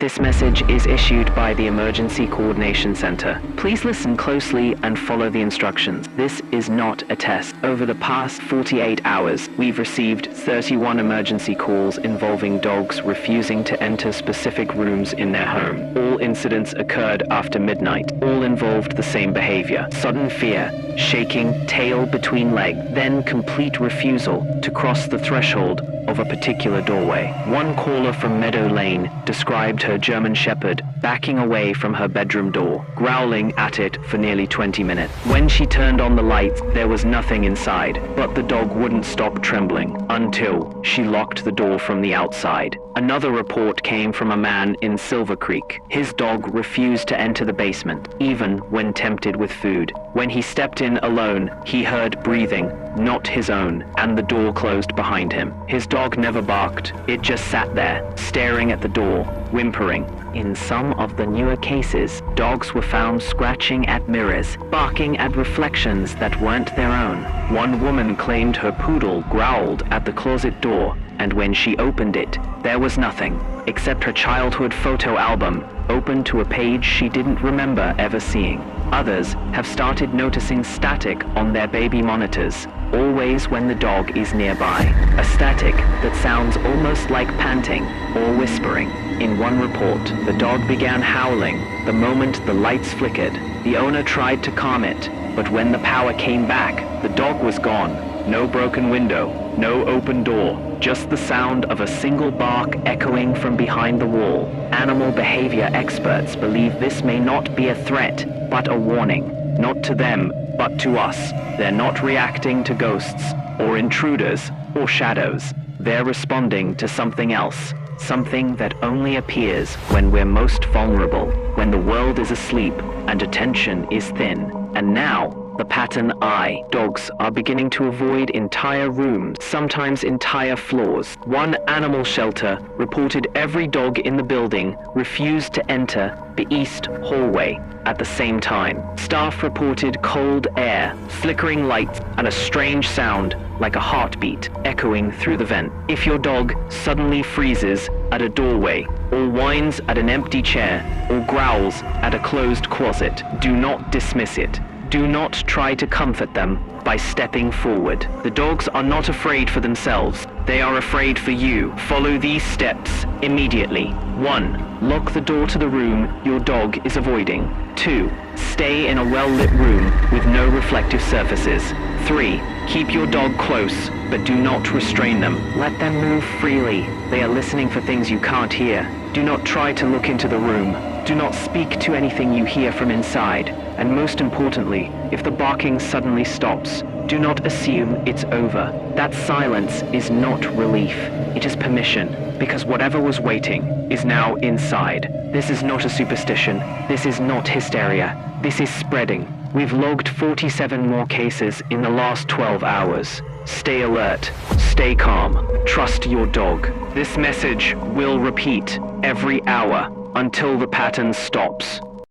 This message is issued by the Emergency Coordination Center. Please listen closely and follow the instructions. This is not a test. Over the past 48 hours, we've received 31 emergency calls involving dogs refusing to enter specific rooms in their home. All incidents occurred after midnight. All involved the same behavior: sudden fear, shaking, tail between legs, then complete refusal to cross the threshold of a particular doorway. One caller from Meadow Lane described her German Shepherd backing away from her bedroom door, growling at it for nearly 20 minutes. When she turned on the lights, there was nothing inside, but the dog wouldn't stop trembling until she locked the door from the outside. Another report came from a man in Silver Creek. His dog refused to enter the basement, even when tempted with food. When he stepped in alone, he heard breathing, not his own, and the door closed behind him. His dog never barked. It just sat there, staring at the door, whimpering. In some of the newer cases, dogs were found scratching at mirrors, barking at reflections that weren't their own. One woman claimed her poodle growled at the closet door, and when she opened it, there was nothing except her childhood photo album, open to a page she didn't remember ever seeing. Others have started noticing static on their baby monitors, always when the dog is nearby. A static that sounds almost like panting or whispering. In one report, the dog began howling the moment the lights flickered. The owner tried to calm it, but when the power came back, the dog was gone. No broken window, no open door, just the sound of a single bark echoing from behind the wall. Animal behavior experts believe this may not be a threat, but a warning. Not to them, but to us. They're not reacting to ghosts, or intruders, or shadows. They're responding to something else. Something that only appears when we're most vulnerable, when the world is asleep and attention is thin. And now, the pattern eye. Dogs are beginning to avoid entire rooms, sometimes entire floors. One animal shelter reported every dog in the building refused to enter the east hallway at the same time. Staff reported cold air, flickering lights, and a strange sound like a heartbeat echoing through the vent. If your dog suddenly freezes at a doorway, or whines at an empty chair, or growls at a closed closet, do not dismiss it. Do not try to comfort them by stepping forward. The dogs are not afraid for themselves. They are afraid for you. Follow these steps immediately. 1. Lock the door to the room your dog is avoiding. 2. Stay in a well-lit room with no reflective surfaces. 3. Keep your dog close, but do not restrain them. Let them move freely. They are listening for things you can't hear. Do not try to look into the room. Do not speak to anything you hear from inside. And most importantly, if the barking suddenly stops, do not assume it's over. That silence is not relief. It is permission, because whatever was waiting is now inside. This is not a superstition. This is not hysteria. This is spreading. We've logged 47 more cases in the last 12 hours. Stay alert. Stay calm. Trust your dog. This message will repeat every hour until the pattern stops.